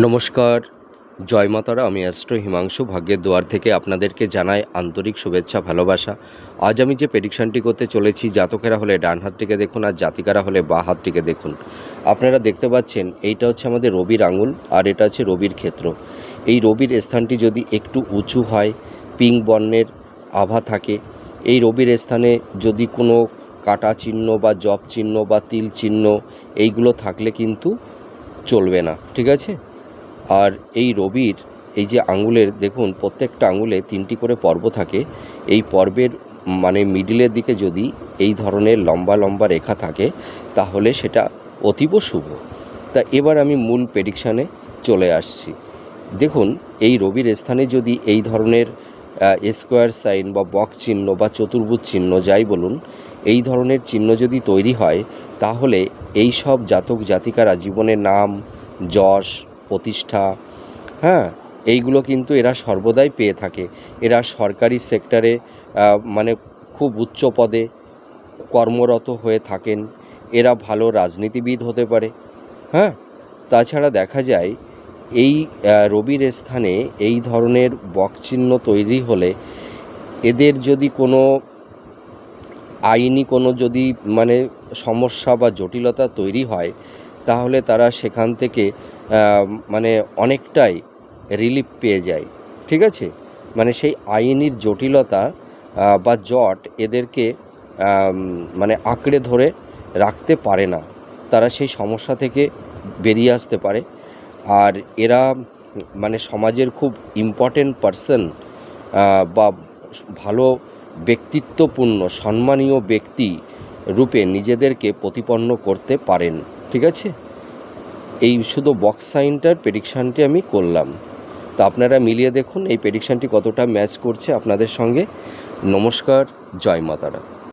নমস্কার, জয় মাতারা। আমি অ্যাস্ট্রো হিমাংশু ভাগ্যের দুয়ার থেকে আপনাদেরকে জানাই আন্তরিক শুভেচ্ছা, ভালোবাসা। আজ আমি যে প্রেডিকশানটি করতে চলেছি, জাতকেরা হলে ডান হাতটিকে দেখুন আর জাতিকারা হলে বাঁ হাতটিকে দেখুন। আপনারা দেখতে পাচ্ছেন এইটা হচ্ছে আমাদের রবির আঙুল আর এটা হচ্ছে রবির ক্ষেত্র। এই রবির স্থানটি যদি একটু উঁচু হয়, পিঙ্ক বর্ণের আভা থাকে, এই রবির স্থানে যদি কোনো কাটা চিহ্ন বা জব চিহ্ন বা তিল চিহ্ন এইগুলো থাকলে কিন্তু চলবে না, ঠিক আছে? আর এই রবির এই যে আঙুলের দেখুন, প্রত্যেকটা আঙুলে 3টি করে পর্ব থাকে। এই পর্বের মানে মিডিলের দিকে যদি এই ধরনের লম্বা লম্বা রেখা থাকে তাহলে সেটা অতীব শুভ। তা এবার আমি মূল প্রেডিকশানে চলে আসছি। দেখুন, এই রবির স্থানে যদি এই ধরনের স্কোয়ার সাইন বা বক্স চিহ্ন বা চতুর্ভুজ চিহ্ন যাই বলুন, এই ধরনের চিহ্ন যদি তৈরি হয় তাহলে এই সব জাতক জাতিকারা জীবনে নাম, যশ, প্রতিষ্ঠা, হ্যাঁ, এইগুলো কিন্তু এরা সর্বদাই পেয়ে থাকে। এরা সরকারি সেক্টরে মানে খুব উচ্চ পদে কর্মরত হয়ে থাকেন। এরা ভালো রাজনীতিবিদ হতে পারে। হ্যাঁ, তাছাড়া দেখা যায় এই রবির স্থানে এই ধরনের বকচিহ্ন তৈরি হলে এদের যদি কোনো আইনি কোনো যদি মানে সমস্যা বা জটিলতা তৈরি হয় তাহলে তারা সেখান থেকে মানে অনেকটাই রিলিফ পেয়ে যায়, ঠিক আছে? মানে সেই আইনির জটিলতা বা জট এদেরকে মানে আঁকড়ে ধরে রাখতে পারে না। তারা সেই সমস্যা থেকে বেরিয়ে আসতে পারে। আর এরা মানে সমাজের খুব ইম্পর্টেন্ট পার্সন বা ভালো ব্যক্তিত্বপূর্ণ সম্মানীয় ব্যক্তি রূপে নিজেদেরকে প্রতিপন্ন করতে পারেন, ঠিক আছে? এই শুধু বক্স সাইনটার প্রেডিকশানটি আমি করলাম। তো আপনারা মিলিয়ে দেখুন এই প্রেডিকশানটি কতটা ম্যাচ করছে আপনাদের সঙ্গে। নমস্কার, জয় মাতারা।